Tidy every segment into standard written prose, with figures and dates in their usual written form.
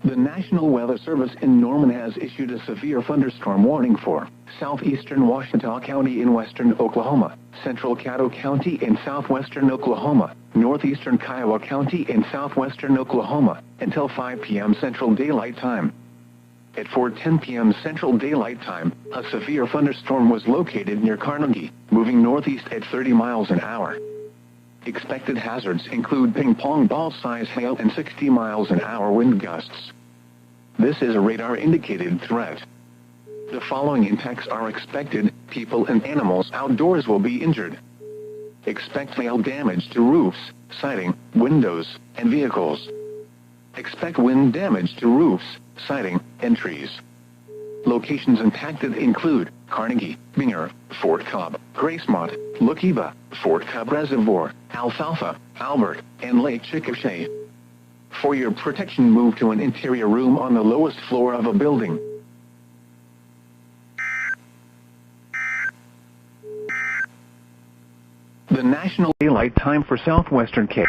The National Weather Service in Norman has issued a severe thunderstorm warning for southeastern Ouachita County in western Oklahoma, central Caddo County in southwestern Oklahoma, northeastern Kiowa County in southwestern Oklahoma, until 5 p.m. Central Daylight Time. At 4:10 p.m. Central Daylight Time, a severe thunderstorm was located near Carnegie, moving northeast at 30 miles an hour. Expected hazards include ping-pong ball-size hail and 60 miles an hour wind gusts. This is a radar-indicated threat. The following impacts are expected: people and animals outdoors will be injured. Expect hail damage to roofs, siding, windows, and vehicles. Expect wind damage to roofs, siding, and trees. Locations impacted include Carnegie, Binger, Fort Cobb, Gracemont, Lukiva, Fort Cobb Reservoir, Alfalfa, Albert, and Lake Chickasha. For your protection, move to an interior room on the lowest floor of a building. The National Daylight Time for Southwestern Cape.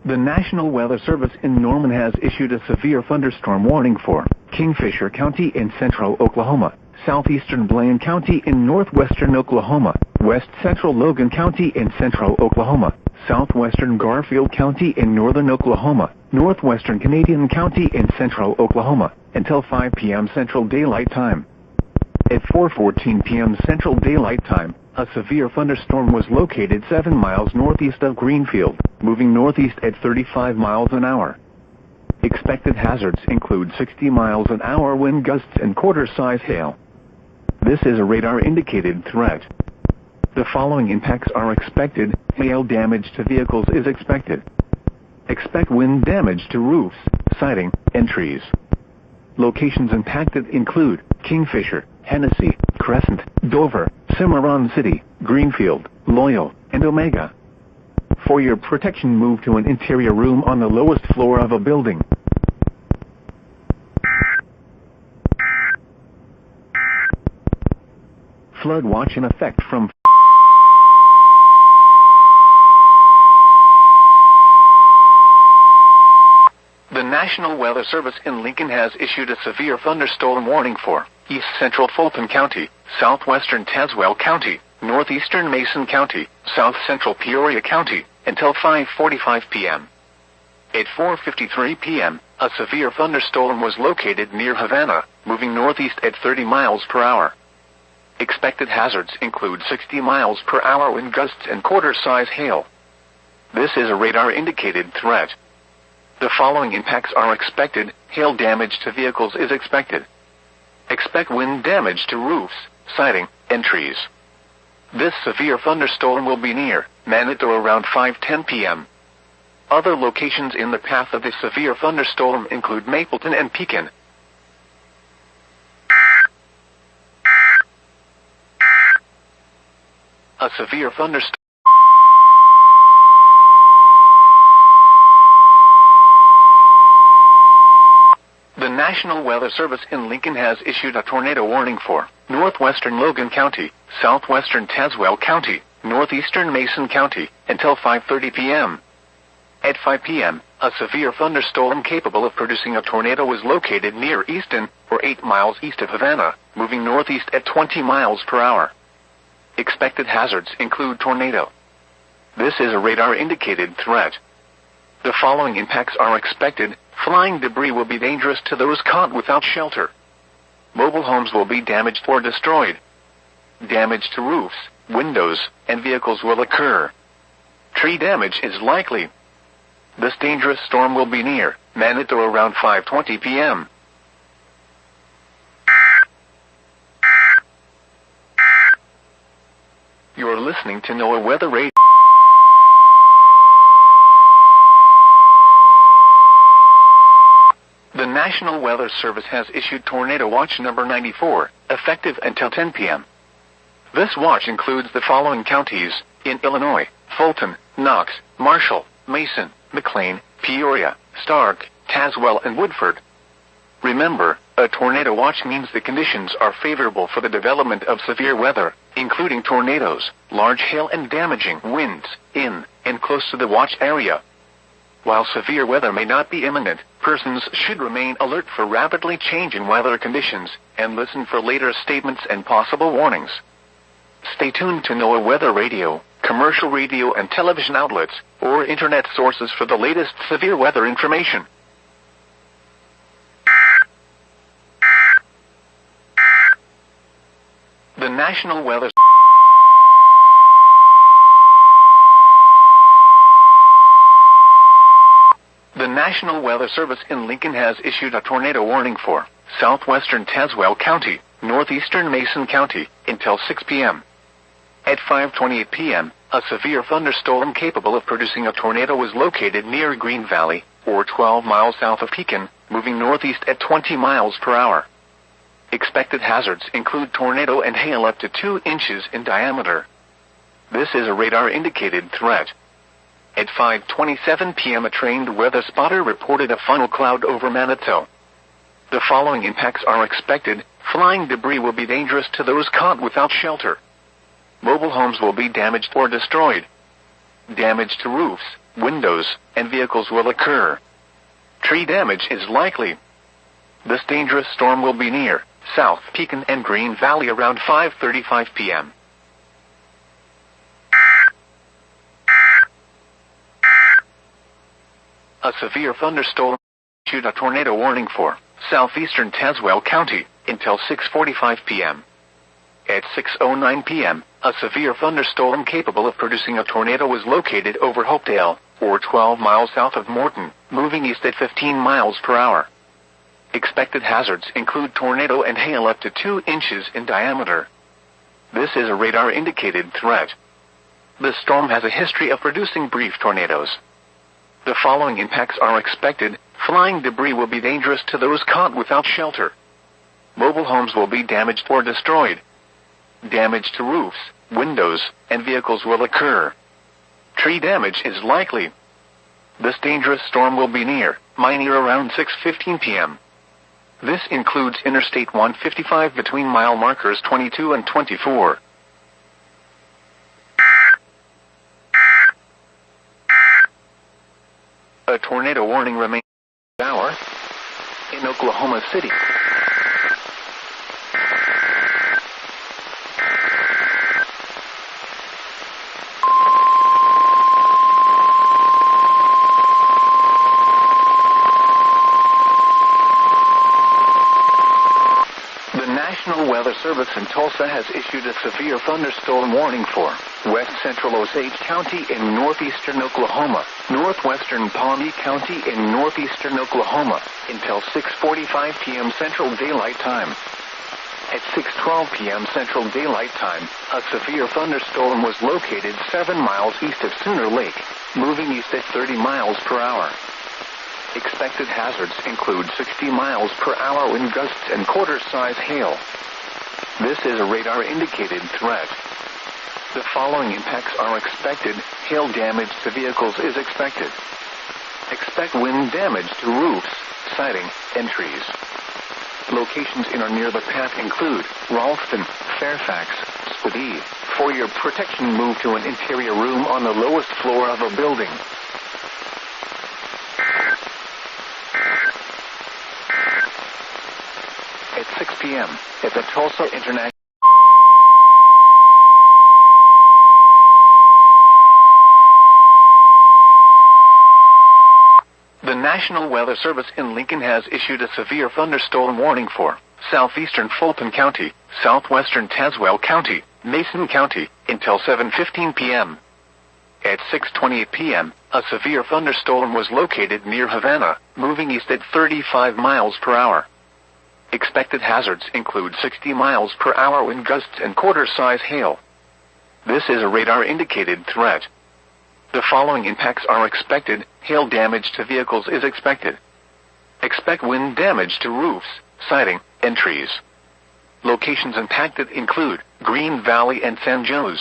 The National Weather Service in Norman has issued a severe thunderstorm warning for Kingfisher County in central Oklahoma, southeastern Blaine County in northwestern Oklahoma, west central Logan County in central Oklahoma, southwestern Garfield County in northern Oklahoma, northwestern Canadian County in central Oklahoma, until 5 p.m. Central Daylight Time. At 4:14 p.m. Central Daylight Time, a severe thunderstorm was located 7 miles northeast of Greenfield, moving northeast at 35 miles an hour. Expected hazards include 60 miles an hour wind gusts and quarter-size hail. This is a radar-indicated threat. The following impacts are expected: hail damage to vehicles is expected. Expect wind damage to roofs, siding, and trees. Locations impacted include Kingfisher, Hennessy, Crescent, Dover, Cimarron City, Greenfield, Loyal, and Omega. For your protection, move to an interior room on the lowest floor of a building. Flood watch in effect from The National Weather Service in Lincoln has issued a severe thunderstorm warning for east central Fulton County, southwestern Tazewell County, northeastern Mason County, south central Peoria County, until 5:45 p.m. At 4:53 p.m., a severe thunderstorm was located near Havana, moving northeast at 30 miles per hour. Expected hazards include 60 miles per hour wind gusts and quarter-size hail. This is a radar-indicated threat. The following impacts are expected: hail damage to vehicles is expected. Expect wind damage to roofs, siding, and trees. This severe thunderstorm will be near Manitou around 5:10 p.m. Other locations in the path of this severe thunderstorm include Mapleton and Pekin. A severe thunderstorm. The National Weather Service in Lincoln has issued a tornado warning for northwestern Logan County, southwestern Tazewell County, northeastern Mason County, until 5:30 p.m. At 5 p.m., a severe thunderstorm capable of producing a tornado was located near Easton, or 8 miles east of Havana, moving northeast at 20 miles per hour. Expected hazards include tornado. This is a radar-indicated threat. The following impacts are expected: flying debris will be dangerous to those caught without shelter. Mobile homes will be damaged or destroyed. Damage to roofs, windows, and vehicles will occur. Tree damage is likely. This dangerous storm will be near Manitou around 5:20 p.m. You're listening to NOAA Weather Radio. The National Weather Service has issued Tornado Watch number 94, effective until 10 p.m. This watch includes the following counties in Illinois: Fulton, Knox, Marshall, Mason, McLean, Peoria, Stark, Tazewell, and Woodford. Remember, a tornado watch means the conditions are favorable for the development of severe weather, including tornadoes, large hail, and damaging winds in and close to the watch area. While severe weather may not be imminent, persons should remain alert for rapidly changing weather conditions and listen for later statements and possible warnings. Stay tuned to NOAA weather radio, commercial radio and television outlets, or internet sources for the latest severe weather information. The National Weather Service in Lincoln has issued a tornado warning for southwestern Tazewell County, northeastern Mason County, until 6 p.m. At 5:28 p.m., a severe thunderstorm capable of producing a tornado was located near Green Valley, or 12 miles south of Pekin, moving northeast at 20 miles per hour. Expected hazards include tornado and hail up to 2 inches in diameter. This is a radar-indicated threat. At 5:27 p.m., a trained weather spotter reported a funnel cloud over Manitou. The following impacts are expected. Flying debris will be dangerous to those caught without shelter. Mobile homes will be damaged or destroyed. Damage to roofs, windows, and vehicles will occur. Tree damage is likely. This dangerous storm will be near South Pekin and Green Valley around 5:35 p.m. A severe thunderstorm issued a tornado warning for southeastern Tazewell County until 6:45 p.m. At 6:09 p.m., a severe thunderstorm capable of producing a tornado was located over Hopedale, or 12 miles south of Morton, moving east at 15 miles per hour. Expected hazards include tornado and hail up to 2 inches in diameter. This is a radar-indicated threat. The storm has a history of producing brief tornadoes. The following impacts are expected. Flying debris will be dangerous to those caught without shelter. Mobile homes will be damaged or destroyed. Damage to roofs, windows, and vehicles will occur. Tree damage is likely. This dangerous storm will be near Minear around 6:15 p.m. This includes Interstate 155 between mile markers 22 and 24. A tornado warning remains this hour in Oklahoma City. The National Weather Service in Tulsa has issued a severe thunderstorm warning for west central Osage County in northeastern Oklahoma, northwestern Pawnee County in northeastern Oklahoma, until 6:45 p.m. Central Daylight Time. At 6:12 p.m. Central Daylight Time, a severe thunderstorm was located 7 miles east of Sooner Lake, moving east at 30 miles per hour. Expected hazards include 60 miles per hour wind gusts and quarter-size hail. This is a radar-indicated threat. The following impacts are expected. Hail damage to vehicles is expected. Expect wind damage to roofs, siding, and trees. Locations in or near the path include Ralston, Fairfax, Spadee. For your protection, move to an interior room on the lowest floor of a building. At 6 p.m. at the Tulsa International The National Weather Service in Lincoln has issued a severe thunderstorm warning for southeastern Fulton County, southwestern Tazewell County, Mason County, until 7:15 p.m. At 6:28 p.m., a severe thunderstorm was located near Havana, moving east at 35 miles per hour. Expected hazards include 60 miles per hour wind gusts and quarter-size hail. This is a radar-indicated threat. The following impacts are expected. Hail damage to vehicles is expected. Expect wind damage to roofs, siding, and trees. Locations impacted include Green Valley and San Jose.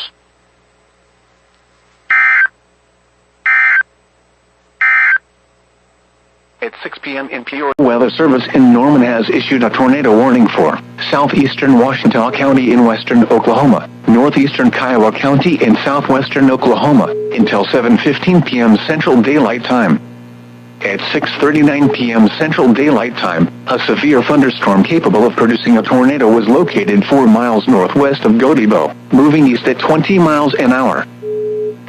At 6 p.m. in Peoria, Weather Service in Norman has issued a tornado warning for southeastern Washita County in western Oklahoma, northeastern Kiowa County in southwestern Oklahoma, until 7:15 p.m. Central Daylight Time. At 6:39 p.m. Central Daylight Time, a severe thunderstorm capable of producing a tornado was located 4 miles northwest of Godibo, moving east at 20 miles an hour.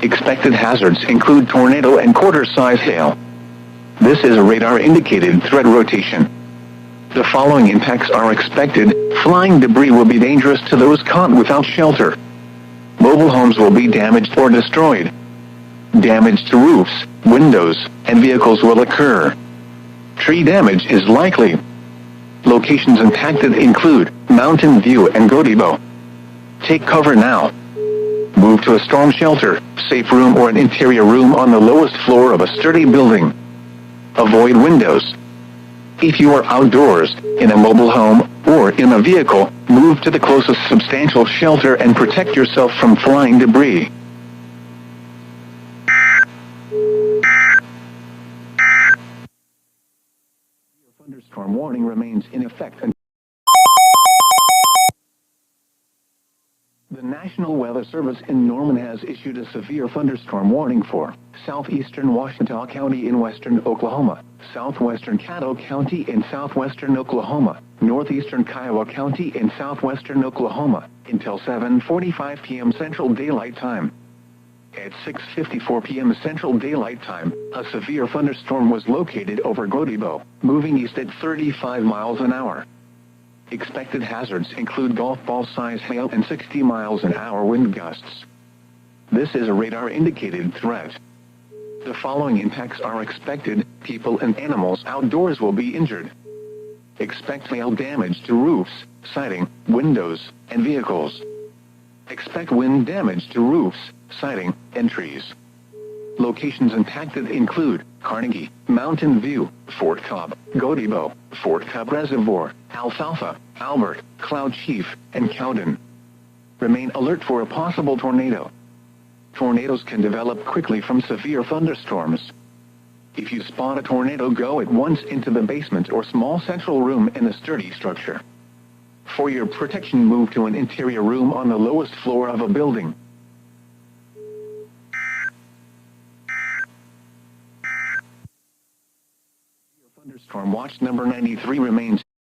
Expected hazards include tornado and quarter-size hail. This is a radar-indicated threat rotation. The following impacts are expected. Flying debris will be dangerous to those caught without shelter. Mobile homes will be damaged or destroyed. Damage to roofs, windows, and vehicles will occur. Tree damage is likely. Locations impacted include Mountain View and Godibo. Take cover now. Move to a storm shelter, safe room or an interior room on the lowest floor of a sturdy building. Avoid windows. If you are outdoors, in a mobile home, or in a vehicle, move to the closest substantial shelter and protect yourself from flying debris. Your thunderstorm warning remains in effect until the National Weather Service in Norman has issued a severe thunderstorm warning for southeastern Washita County in western Oklahoma, southwestern Caddo County in southwestern Oklahoma, northeastern Kiowa County in southwestern Oklahoma, until 7:45 p.m. Central Daylight Time. At 6:54 p.m. Central Daylight Time, a severe thunderstorm was located over Godibo, moving east at 35 miles an hour. Expected hazards include golf ball-size hail and 60 miles an hour wind gusts. This is a radar-indicated threat. The following impacts are expected. People and animals outdoors will be injured. Expect hail damage to roofs, siding, windows, and vehicles. Expect wind damage to roofs, siding, and trees. Locations impacted include Carnegie, Mountain View, Fort Cobb, Godibo, Fort Cobb Reservoir, Alfalfa, Albert, Cloud Chief, and Cowden. Remain alert for a possible tornado. Tornadoes can develop quickly from severe thunderstorms. If you spot a tornado, go at once into the basement or small central room in a sturdy structure. For your protection, move to an interior room on the lowest floor of a building. Thunderstorm watch number 93 remains